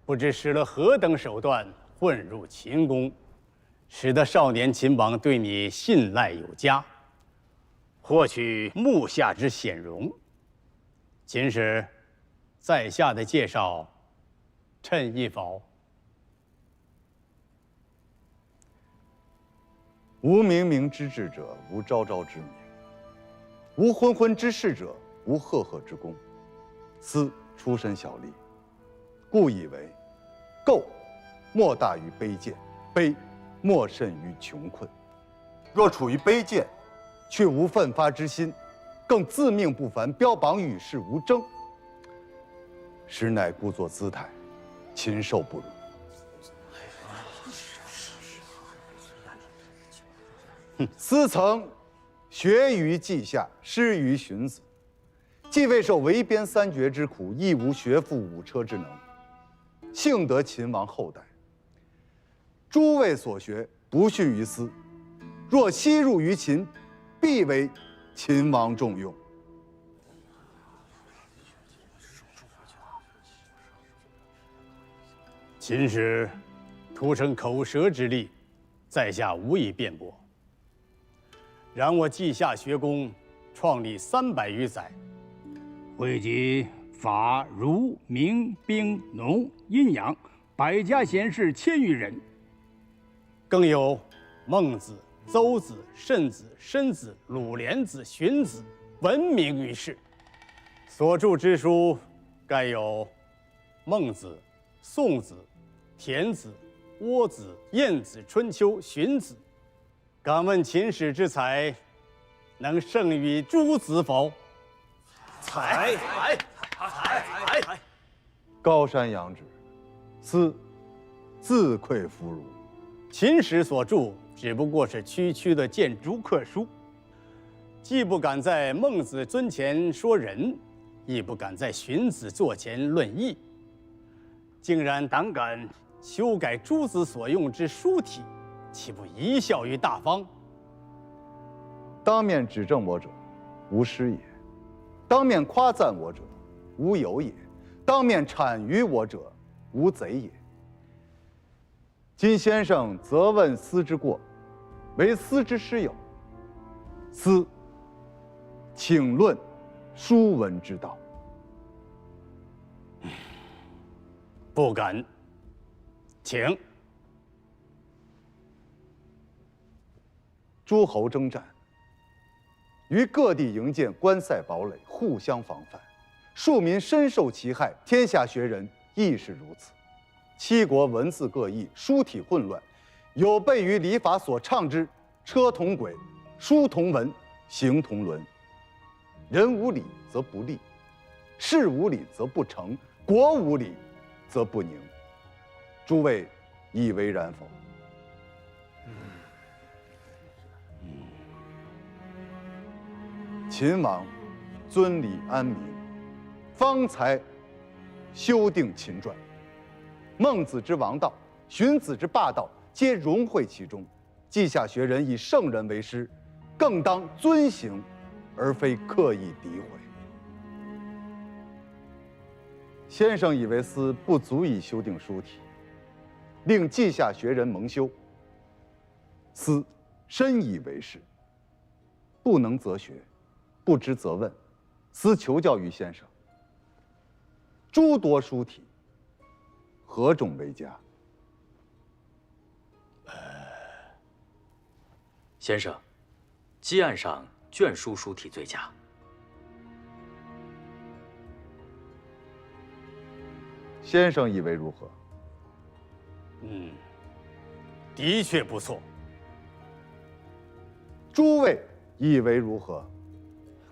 不知使了何等手段混入秦宫，使得少年秦王对你信赖有加，获取目下之显荣。秦使，在下的介绍，趁意否？无冥冥之志者，无昭昭之明；无昏昏之事者，无赫赫之功。斯出身小吏，故以为垢莫大于卑贱，卑莫甚于穷困。若处于卑贱，却无奋发之心，更自命不凡，标榜与世无争，实乃故作姿态，禽兽不如。斯曾学于稷下，师于荀子，既未受围边三绝之苦，亦无学富五车之能，幸得秦王后代。诸位所学，不逊于斯。若悉入于秦，必为秦王重用。秦使徒逞口舌之力，在下无以辩驳。然我稷下学宫创立300余载，汇集法、儒、明、兵、农、阴阳100家贤士1000余人，更有孟子、邹子、慎子、申子、鲁连子、荀子，闻名于世。所著之书，盖有孟子、宋子、田子、郭子、晏子、春秋、荀子。敢问秦使之才，能胜于诸子否？才！高山仰止，斯自愧弗如。秦使所著只不过是区区的谏逐客书，既不敢在孟子尊前说仁，亦不敢在荀子座前论义，竟然胆敢修改诸子所用之书体，岂不贻笑于大方？当面指正我者，无师也；当面夸赞我者，无有也；当面谄谀我者，无贼也。今先生责问斯之过，为斯之师友。斯请论书文之道。不敢，请。诸侯征战，于各地营建关塞堡垒，互相防范，庶民深受其害。天下学人亦是如此。七国文字各异，书体混乱，有悖于礼法所倡之车同轨，书同文，行同伦。人无礼则不立，事无礼则不成，国无礼则不宁。诸位以为然否？秦王尊礼安民，方才修订秦传。孟子之王道，荀子之霸道，皆融汇其中。稷下学人以圣人为师，更当遵行，而非刻意诋毁。先生以为斯不足以修订书体，令稷下学人蒙羞，斯深以为是。不能则学，不知则问，斯求教于先生。诸多书体，何种为佳？先生，基案上卷书书体最佳。先生以为如何？的确不错。诸位以为如何？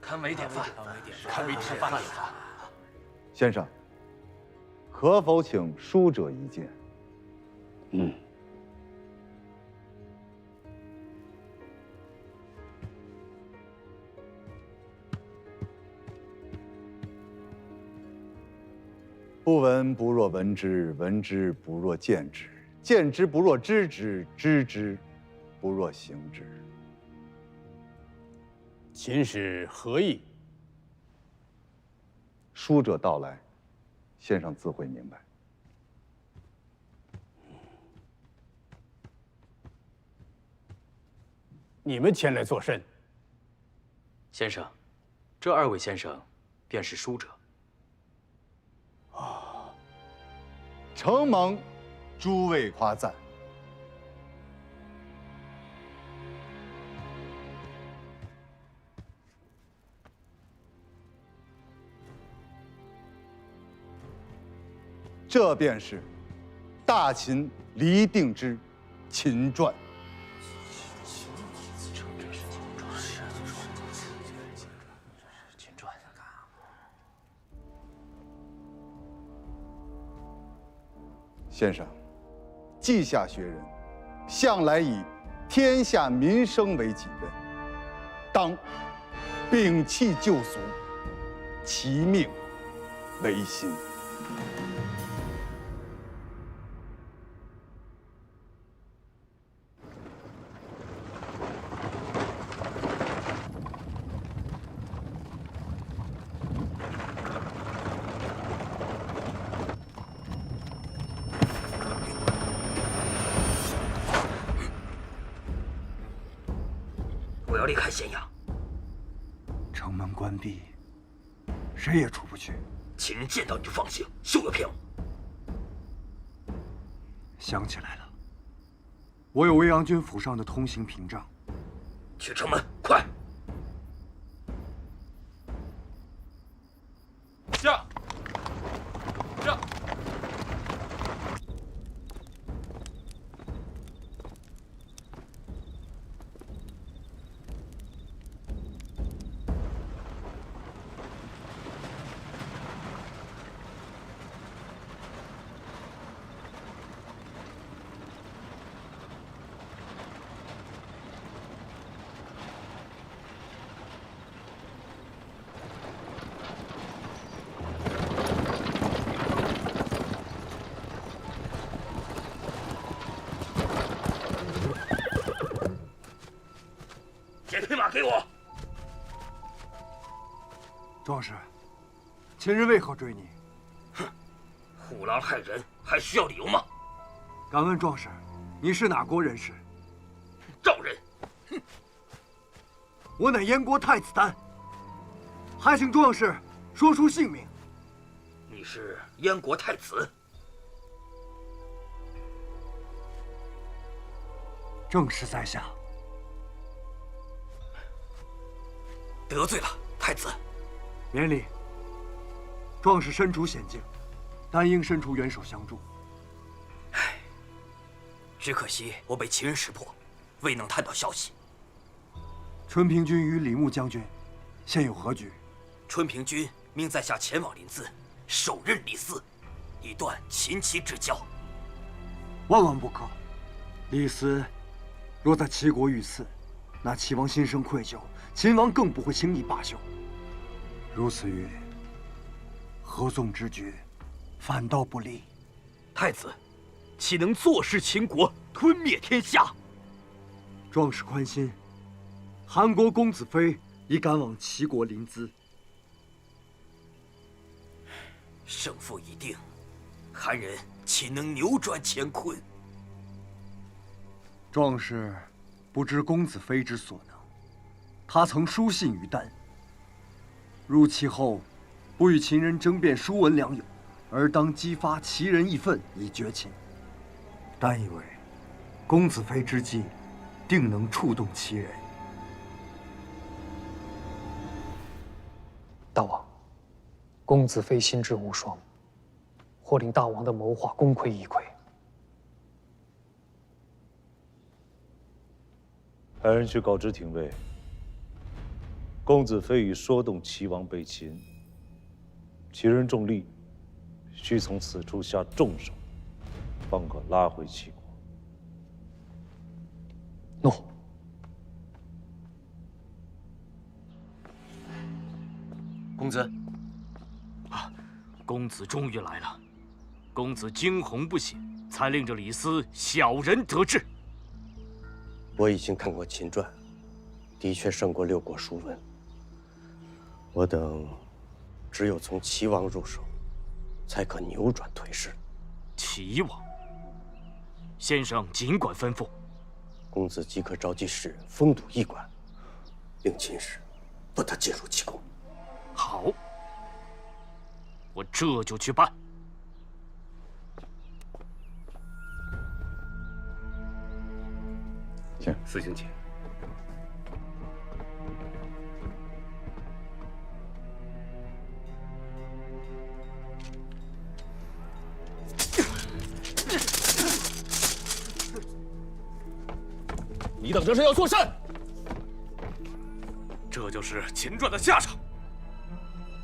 堪为典范，堪为典范。先生，可否请书者一见？不闻不若闻之，闻之不若见之，见之不若知之，知之不若行之。秦使何意？书者到来，先生自会明白。你们前来作甚？先生，这2位先生便是书者。承蒙诸位夸赞。这便是大秦黎定之《秦传》。先生，稷下学人向来以天下民生为己任，当摒弃旧俗，其命维新。我要离开咸阳。城门关闭，谁也出不去。秦人见到你就放行，休要骗我。想起来了，我有未央军府上的通行屏障。去城门，快！驾！驾！铁匹马给我！壮士，秦人为何追你？虎狼害人，还需要理由吗？敢问壮士，你是哪国人士？赵人。我乃燕国太子丹，还请壮士说出姓名。你是燕国太子？正是在下。得罪了太子。免礼。壮士身处险境，但应伸出援手相助。唉，只可惜我被秦人识破，未能探到消息。春平君与李牧将军现有何局？春平君命在下前往临淄，手刃李斯，以断秦齐之交。万万不可！李斯若在齐国遇刺，那齐王心生愧疚，秦王更不会轻易罢休。如此曰，合纵之举，反倒不利。太子，岂能坐视秦国吞灭天下？壮士宽心，韩国公子非已赶往齐国临淄。胜负已定，韩人岂能扭转乾坤？壮士不知公子非之所能，他曾书信于丹。入齐后，不与秦人争辩书文良友，而当激发齐人义愤以绝秦。丹以为，公子非之计，定能触动齐人。大王，公子非心智无双，或令大王的谋划功亏一篑。派人去告知廷尉，公子非已说动齐王北秦，齐人重利，需从此处下重手，方可拉回齐国。诺。公子，公子终于来了。公子惊鸿不醒，才令这李斯小人得志。我已经看过《秦传》，的确胜过6国书文。我等只有从齐王入手，才可扭转颓势。齐王，先生尽管吩咐。公子即可召集士人封堵驿馆，令秦使不得进入其宫。好，我这就去办。请司行请。你等这是要作甚？这就是秦传的下场。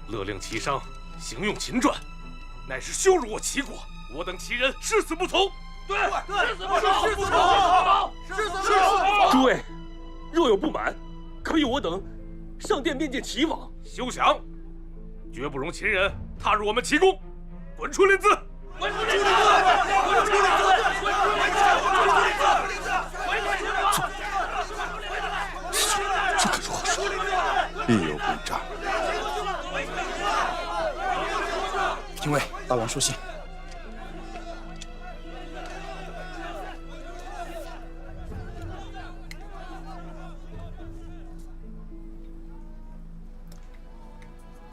勒令齐商行用秦传，乃是羞辱我齐国，我等齐人誓死不从。对，誓死不从，誓死不从，誓死不从。诸位，若有不满，可以我等上殿面见齐王。休想！绝不容秦人踏入我们齐宫，滚出临淄！滚出临淄！滚出临淄！滚出临淄！滚出临淄！这可如何是好？必有诡诈。廷尉，大王书信。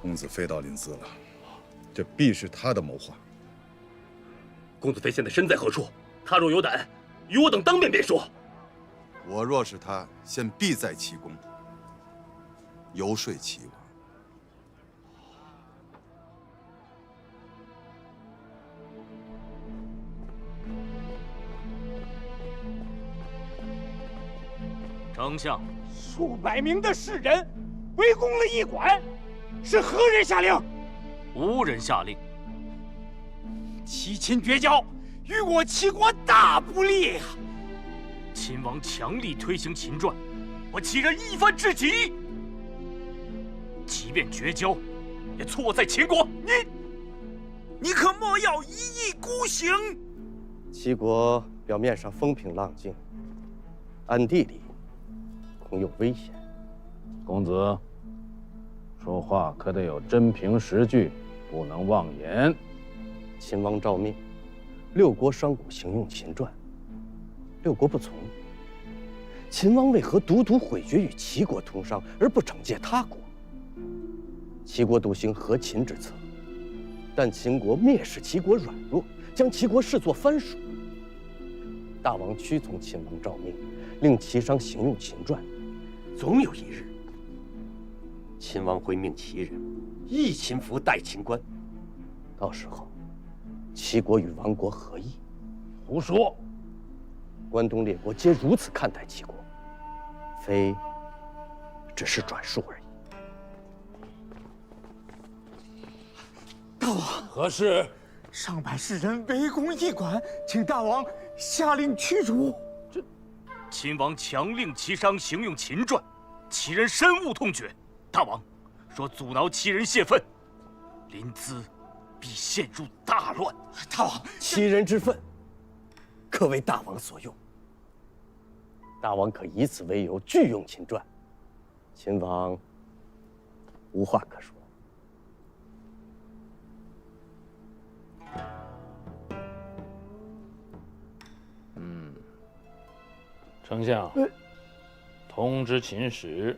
公子飞到临淄了，这必是他的谋划。公子飞现在身在何处？他若有胆，与我等当面便说。我若是他，现必在齐宫游说齐王。丞相，数百名的士人围攻了驿馆，是何人下令？无人下令。齐秦绝交，与我齐国大不利啊！秦王强力推行秦传，我齐人一番至极。即便绝交，也错在秦国。你可莫要一意孤行。齐国表面上风平浪静，暗地里恐有危险。公子，说话可得有真凭实据，不能妄言。秦王诏命，六国商贾行用秦传，六国不从。秦王为何独独毁绝与齐国通商，而不惩戒他国？齐国笃行和秦之策，但秦国蔑视齐国软弱，将齐国视作藩属。大王屈从秦王诏命，令齐商行用秦传，总有一日，秦王会命齐人议秦服，代秦官。到时候，齐国与亡国何异？胡说！关东列国皆如此看待齐国，非只是转述而已。大王，何事？上百士人围攻驿馆，请大王下令驱逐。秦王强令齐商行用秦传，齐人深恶痛绝。大王说阻挠齐人泄愤，临淄必陷入大乱。大王，齐人之愤，可为大王所用。大王可以此为由拒用秦传，秦王无话可说。丞相，通知秦使，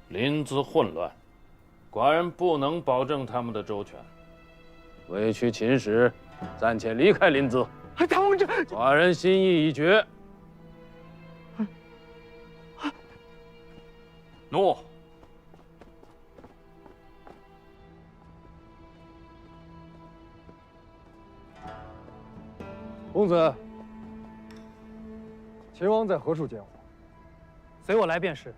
临淄混乱，寡人不能保证他们的周全，委屈秦使暂且离开临淄。大王，寡人心意已决。诺。公子，秦王在何处见我？随我来便是。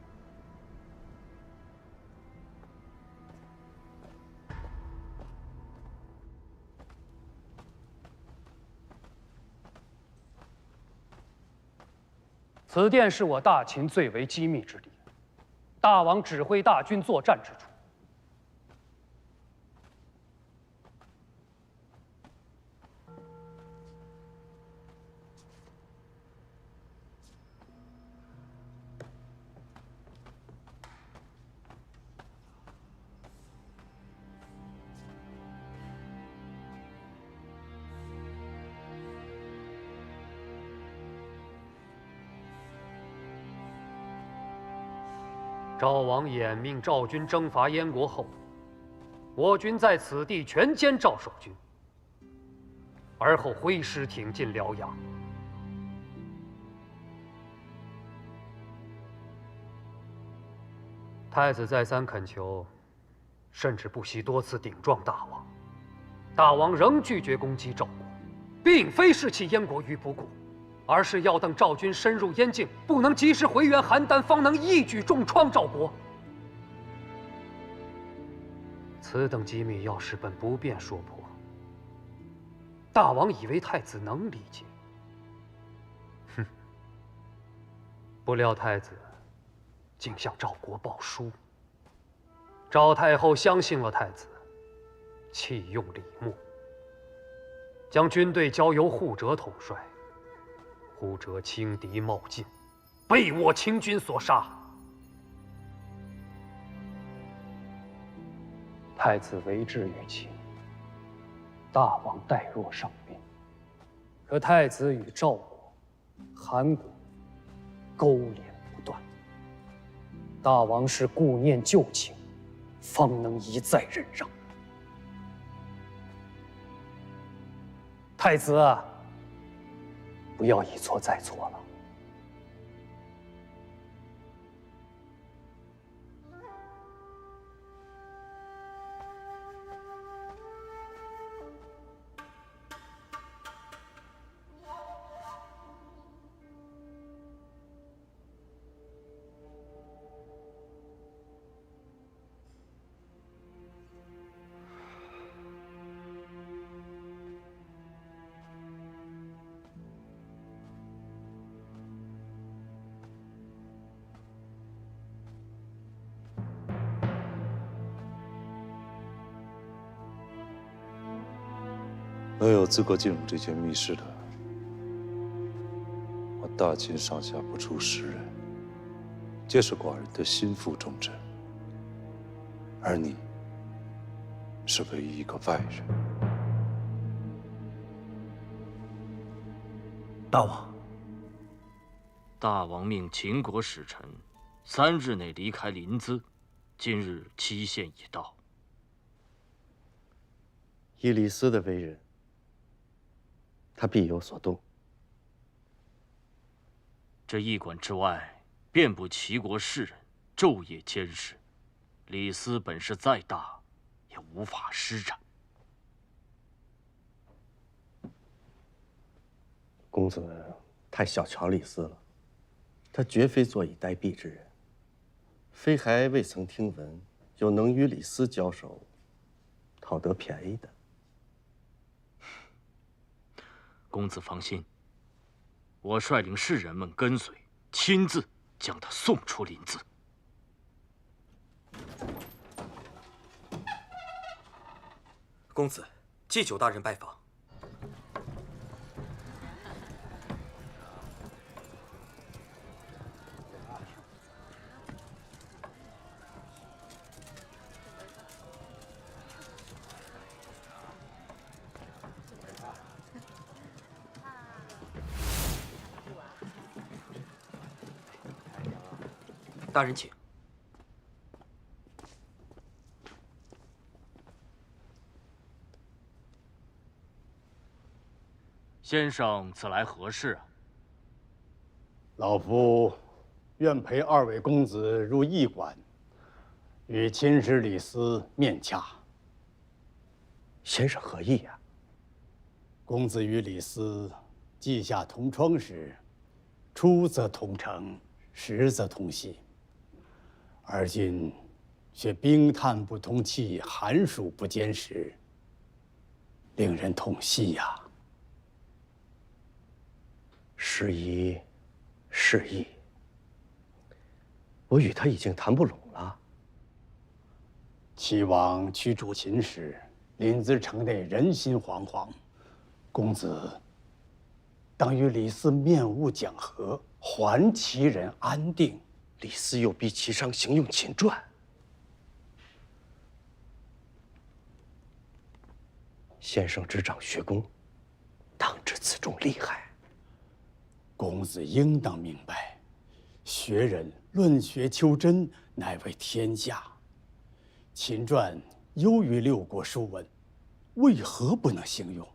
此殿是我大秦最为机密之地，大王指挥大军作战之处。赵王衍命赵军征伐燕国后，我军在此地全歼赵守军，而后挥师挺进辽阳。太子再三恳求，甚至不惜多次顶撞大王，大王仍拒绝攻击赵国，并非是弃燕国于不顾，而是要等赵军深入燕境，不能及时回援邯郸，方能一举重创赵国。此等机密要是本不便说破，大王以为太子能理解。哼！不料太子竟向赵国报书，赵太后相信了太子，弃用李牧，将军队交由护哲统帅。护哲轻敌冒进，被我清军所杀。太子为之于情，大王待若上宾。可太子与赵国、韩国勾连不断，大王是顾念旧情，方能一再忍让。太子啊，不要一错再错了。能有资格进入这间密室的，我大秦上下不出10人，皆是寡人的心腹重臣，而你是唯一一个外人。大王，大王命秦国使臣3日内离开临淄，今日期限已到。以李斯的为人，他必有所动。这驿馆之外，遍布齐国士人，昼夜监视。李斯本事再大，也无法施展。公子太小瞧李斯了，他绝非坐以待毙之人。非还未曾听闻有能与李斯交手，讨得便宜的。公子放心，我率领士人们跟随，亲自将他送出临淄。公子，祭酒大人拜访。大人请。先生此来何事啊？老夫愿陪2位公子入驿馆，与秦使李斯面洽。先生何意呀？公子与李斯稷下同窗时，出则同城，食则同席。而今却冰炭不通气，寒暑不兼时，令人痛惜呀。时移世易，我与他已经谈不拢了。齐王驱逐秦时，临淄城内人心惶惶，公子当与李斯面晤讲和，还齐人安定。李斯又逼齐商行用秦传，先生执掌学宫，当知此中利害。公子应当明白，学人论学求真，乃为天下。秦传优于六国书文，为何不能兴用？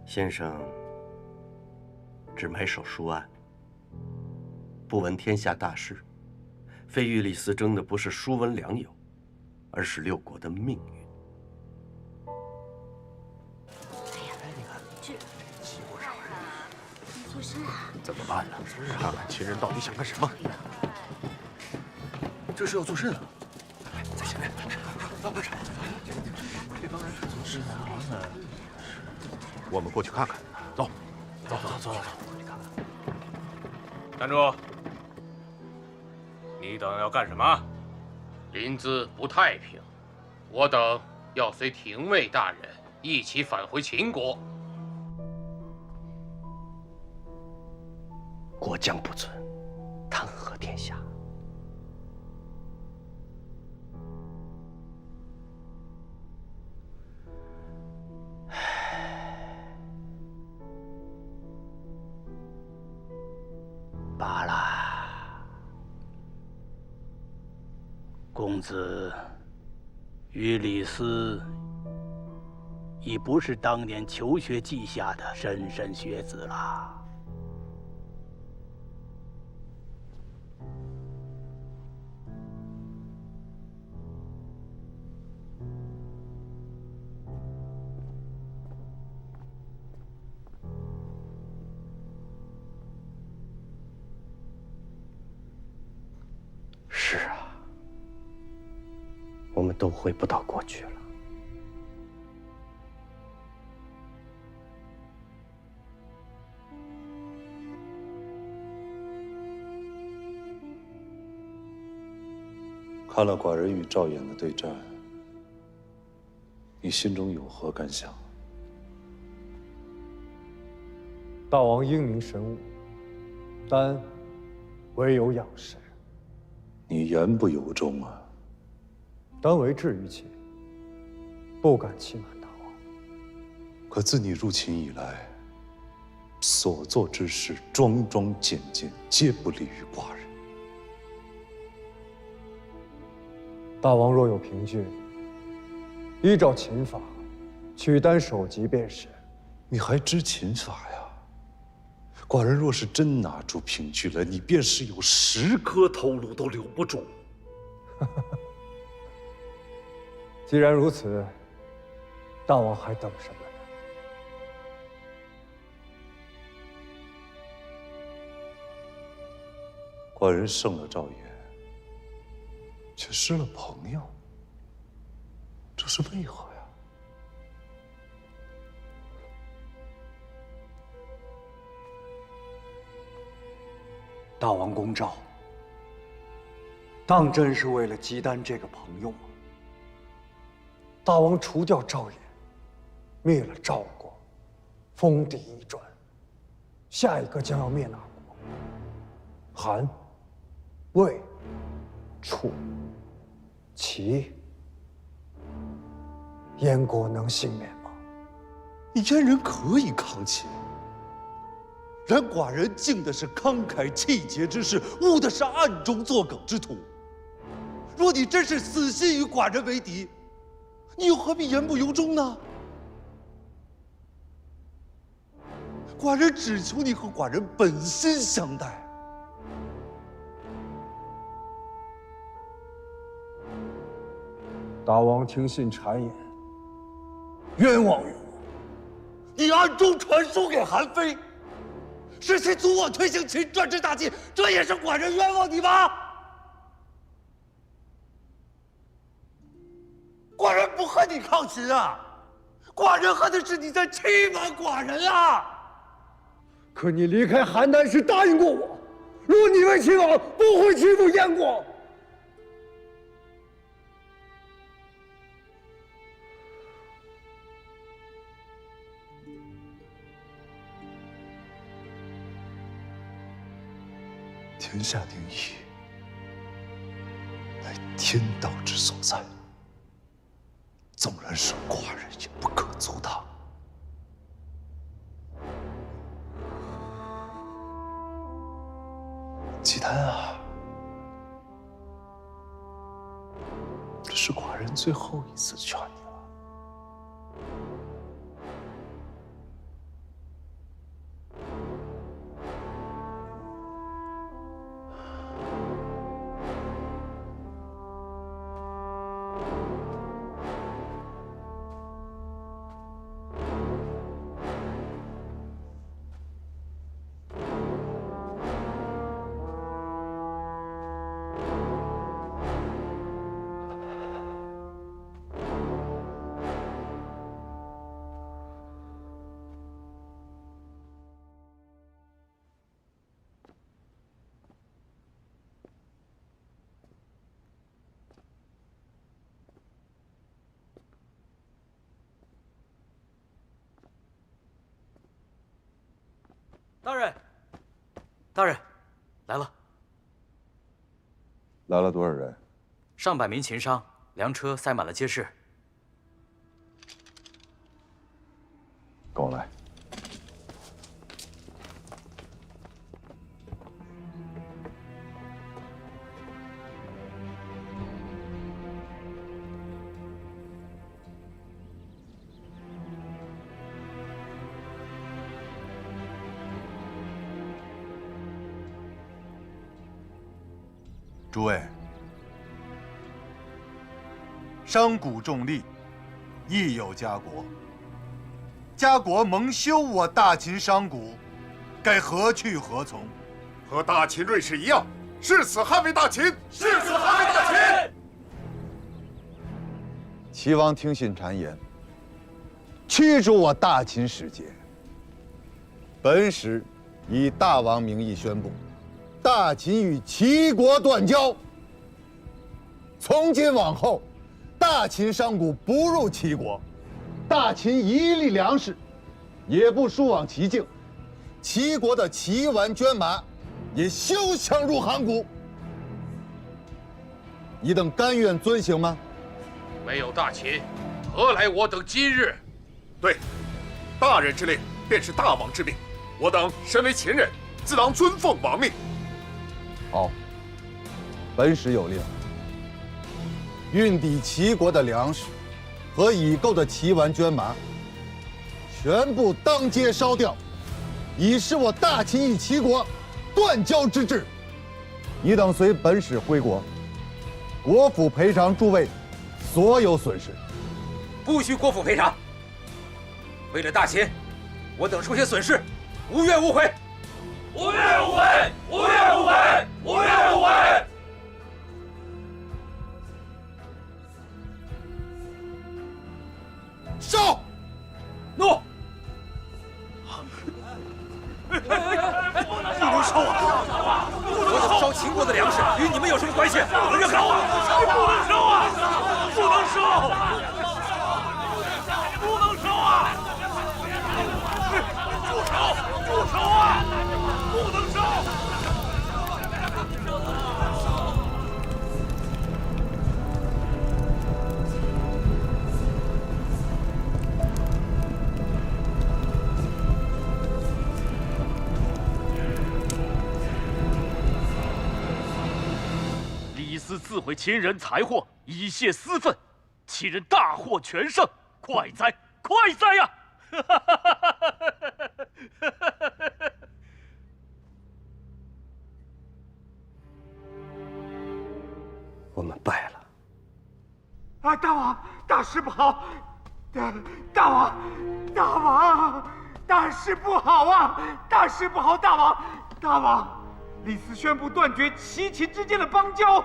先生只埋首书案，不闻天下大事。非与李斯争的不是书文良友，而是六国的命运。怎么办呢？看看秦人到底想干什么？这是要做甚啊？在前面。这帮人是做事啊。我们过去看看。走，走。站住！你等要干什么？临淄不太平，我等要随廷尉大人一起返回秦国。国将不存，谈何天下？罢了，公子与李斯已不是当年求学稷下的莘莘学子了。是啊，我们都回不到过去了。看了寡人与赵衍的对战，你心中有何感想？大王英明神武，但唯有仰视。你言不由衷啊！单为至于其，不敢欺瞒大王。可自你入秦以来，所做之事桩桩件件，皆不利于寡人。大王若有凭据，依照秦法，取单首级便是。你还知秦法呀？寡人若是真拿出凭据来，你便是有10颗头颅都留不住。既然如此，大王还等什么呢？寡人胜了赵衍，却失了朋友，这是为何呀？大王公赵，当真是为了姬丹这个朋友吗？大王除掉赵衍，灭了赵国，封地一转，下一个将要灭哪国？韩、魏、楚、齐，燕国能幸免吗？你燕人可以抗秦，然寡人敬的是慷慨气节之士，恶的是暗中作梗之徒。若你真是死心与寡人为敌，你又何必言不由衷呢？寡人只求你和寡人本心相待。大王听信谗言，冤枉于我。你暗中传书给韩非，使其阻我推行秦传之大计，这也是寡人冤枉你吗？寡人不和你抗秦啊，寡人恨的是你在欺瞒寡人啊！可你离开邯郸时答应过我，若你为秦王，不会欺负燕国。天下定义，乃天道之所在。纵然是寡人，也不可阻挡。姬丹啊，这是寡人最后一次劝你了。大人，大人，来了。来了多少人？上百名秦商，粮车塞满了街市。跟我来。诸位，商贾重利，亦有家国。家国蒙羞我大秦商贾，该何去何从？和大秦瑞士一样，誓死捍卫大秦！誓死捍卫大秦！齐王听信谗言，驱逐我大秦使节。本使以大王名义宣布，大秦与齐国断交。从今往后，大秦商贾不入齐国，大秦一粒粮食也不输往齐境，齐国的齐完捐马也休想入函谷。你等甘愿遵行吗？没有大秦，何来我等今日？对，大人之令便是大王之命，我等身为秦人，自当遵奉王命。好，本使有令，运抵齐国的粮食和已购的齐完捐马，全部当街烧掉，以示我大秦与齐国断交之志。你等随本使回国，国府赔偿诸位所有损失。不需国府赔偿。为了大秦，我等出些损失，无怨无悔。无怨无悔，无怨无悔，无怨无悔。烧！怒！不能烧啊！我等烧秦国的粮食，与你们有什么关系？不能烧啊！不能烧啊！不能烧！不能烧啊！住手！住手啊！不能烧！李斯自毁秦人财货，以泄私愤，秦人大获全胜，快哉，快哉呀！我们败了。啊，大王，大事不好！大王，大事不好啊！大事不好，大王，李斯宣布断绝齐秦之间的邦交，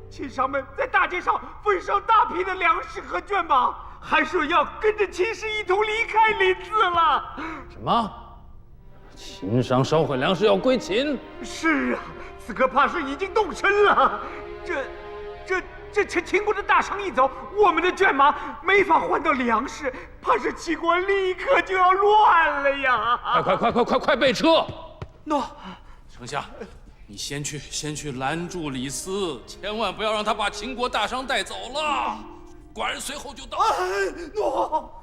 秦商们在大街上焚烧大批的粮食和绢马，还说要跟着秦氏一同离开临淄了。什么？秦商烧毁粮食要归秦？是啊，此刻怕是已经动身了。这秦国的大商一走，我们的绢马没法换到粮食，怕是齐国立刻就要乱了呀！快备车！诺，丞相，你先去拦住李斯，千万不要让他把秦国大商带走了。寡人随后就到。诺。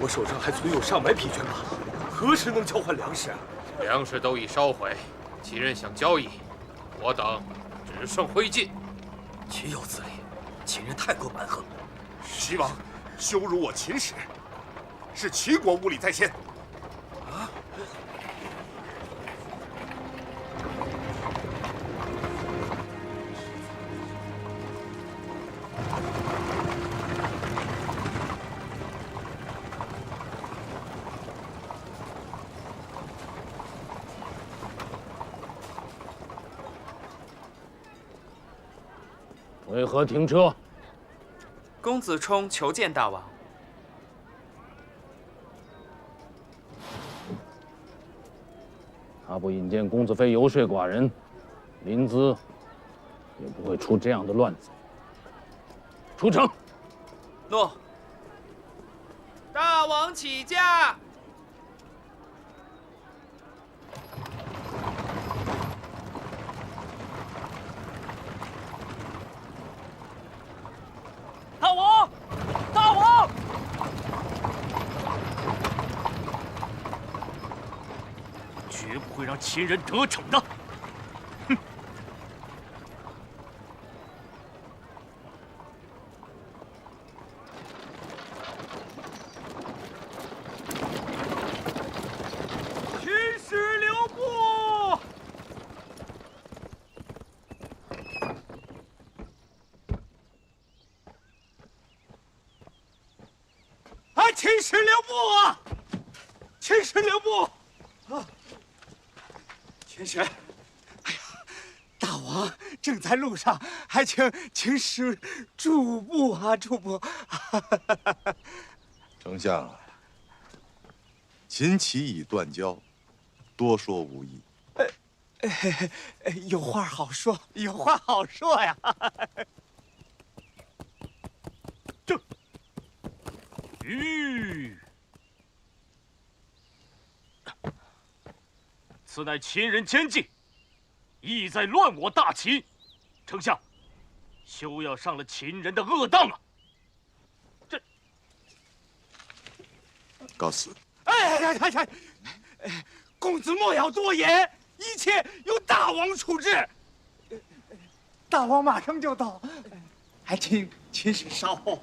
我手上还存有上百匹骏马，何时能交换粮食啊？粮食都已烧毁，齐人想交易，我等只剩灰烬。岂有此理！秦人太过蛮横。齐王羞辱我秦使，是齐国无礼在先。啊！为何停车？公子冲求见大王。他不引荐公子非游说寡人，临淄也不会出这样的乱子。出城。诺。大王起驾。大王，大王！绝不会让秦人得逞的！哼！秦使留步！啊，秦使留步啊！秦使留步！啊！秦使，哎呀，大王正在路上，还请秦使主步啊，主步。丞相，秦齐已断交，多说无益。有话好说，有话好说呀。这，此乃秦人奸计，意在乱我大秦。丞相，休要上了秦人的恶当啊！这，告辞。哎，公子莫要多言，一切由大王处置。大王马上就到，还请秦使稍后。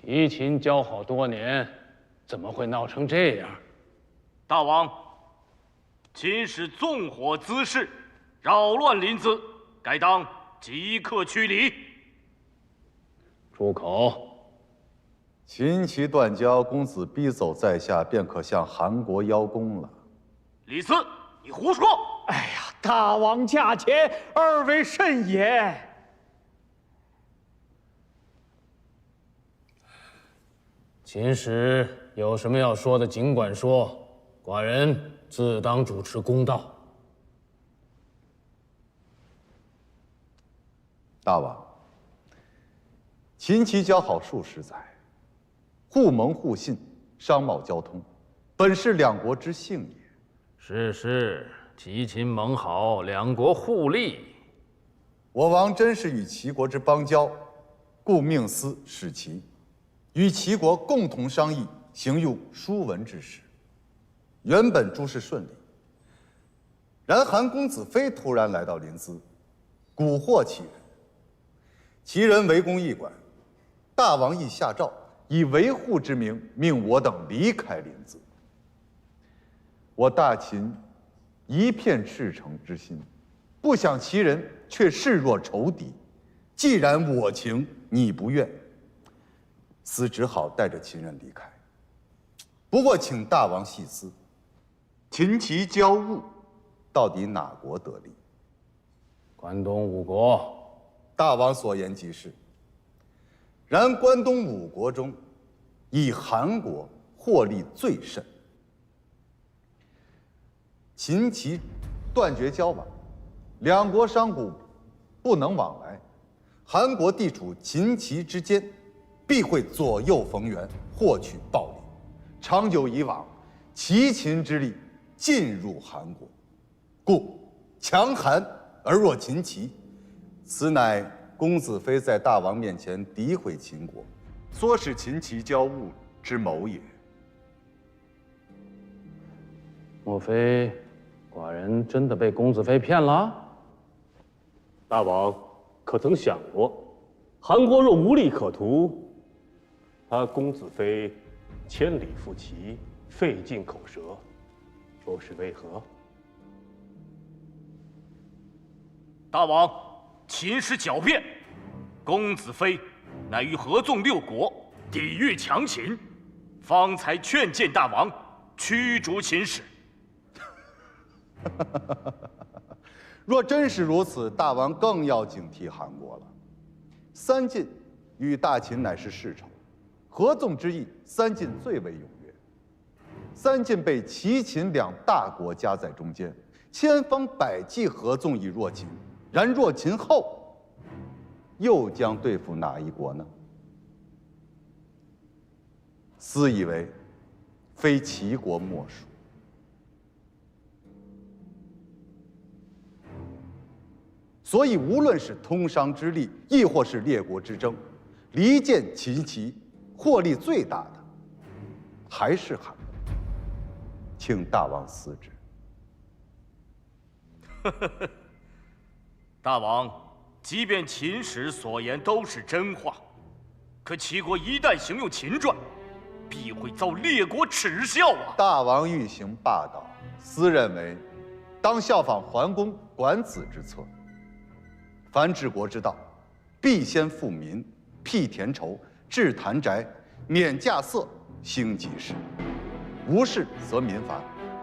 齐秦交好多年，怎么会闹成这样？大王，秦使纵火滋事，扰乱临淄，该当即刻驱离。出口。秦齐断交，公子逼走在下，便可向韩国邀功了。李斯，你胡说！哎呀，大王驾前，二位慎言。秦使有什么要说的，尽管说，寡人自当主持公道。大王，秦齐交好数十载，互盟互信，商贸交通，本是两国之幸也。是，齐秦盟好，两国互利。我王真是与齐国之邦交，故命司使齐，与齐国共同商议，行用书文之事。原本诸事顺利，然韩公子非突然来到临淄，蛊惑齐人。齐人围攻驿馆，大王亦下诏，以维护之名，命我等离开临淄。我大秦一片赤诚之心，不想齐人却视若仇敌。既然我情你不愿，司只好带着秦人离开。不过，请大王细思，秦齐交恶，到底哪国得利？关东五国。大王所言极是。然关东五国中，以韩国获利最甚。秦齐断绝交往，两国商贾不能往来。韩国地处秦齐之间，必会左右逢源，获取暴利，长久以往，齐秦之力尽入韩国，故强韩而弱秦齐，此乃公子非在大王面前诋毁秦国，唆使秦齐交恶之谋也。莫非寡人真的被公子非骗了？大王可曾想过，韩国若无利可图，他公子非千里赴齐，费尽口舌，又是为何？大王，秦时狡辩，公子非乃欲合纵六国，抵御强秦，方才劝谏大王驱逐秦使。若真是如此，大王更要警惕韩国了。三晋与大秦乃是世仇，合纵之意，三晋最为踊跃。三晋被齐秦两大国夹在中间，千方百计合纵以弱秦。然弱秦后，又将对付哪一国呢？私以为，非齐国莫属。所以，无论是通商之利，亦或是列国之争，离间秦齐，获利最大的还是韩国。请大王思之。大王，即便秦使所言都是真话，可齐国一旦行用秦传，必会遭列国耻笑啊！大王欲行霸道，私认为，当效仿桓公、管子之策。凡治国之道，必先富民，辟田畴，治坛宅，免稼色，兴济世。无事则民繁，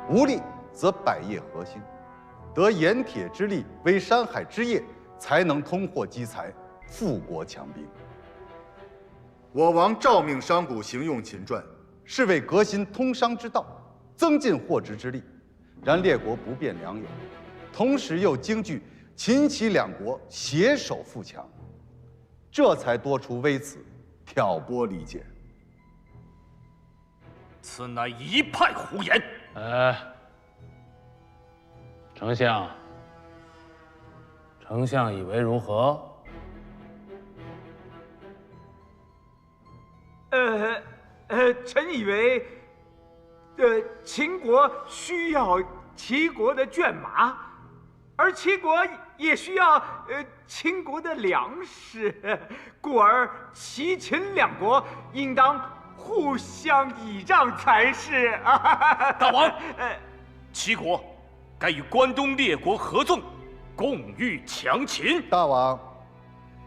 无利则百业和兴。得盐铁之利为山海之业，才能通货积财，富国强兵。我王诏命商贾行用秦传，是为革新通商之道，增进货殖之力。然列国不辨良友，同时又惊惧秦齐两国携手富强，这才多出微词，挑拨离间。此乃一派胡言！丞相，丞相以为如何？臣以为，秦国需要齐国的圈马，而齐国也需要秦国的粮食，故而齐秦两国应当互相倚仗才是。大王，齐国该与关东列国合纵，共御强秦。大王，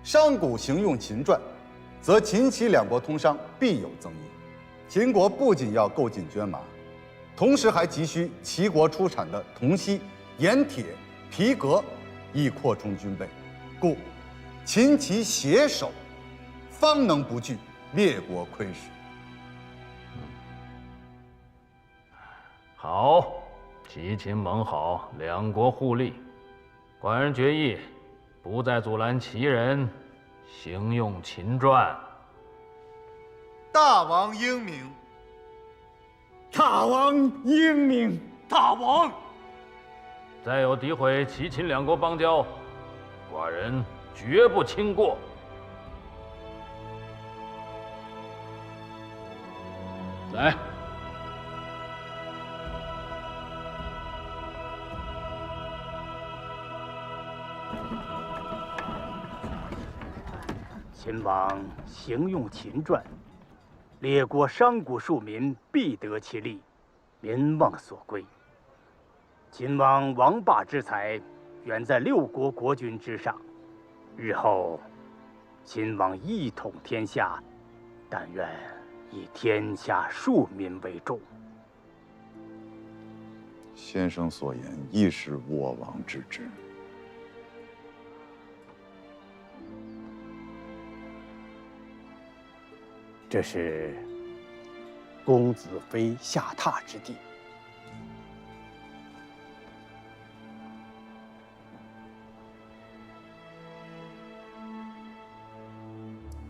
商贾行用秦传，则秦齐两国通商必有增益。秦国不仅要购进绢麻，同时还急需齐国出产的铜锡、盐铁、皮革，以扩充军备。故秦齐携手，方能不惧列国窥视。好。齐秦盟好，两国互利。寡人决议，不再阻拦齐人行用秦传。大王英明。大王英明。大王，再有诋毁齐秦两国邦交，寡人绝不轻过。来。秦王行用秦传，列国商贾庶民必得其利，民望所归。秦王王霸之才，远在六国国君之上。日后，秦王一统天下，但愿以天下庶民为重。先生所言，亦是我王之志。这是公子非下榻之地。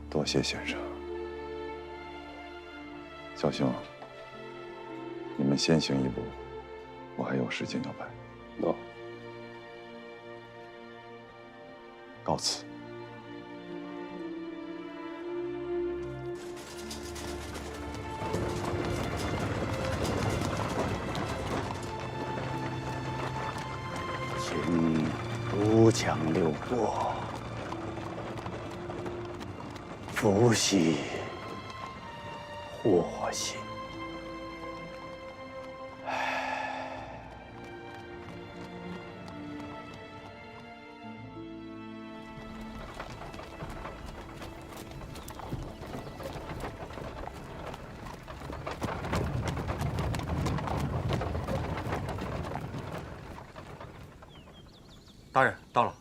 多谢先生。小星，你们先行一步，我还有事情要办。诺。告辞。请独强六国，福兮祸兮。大人到了。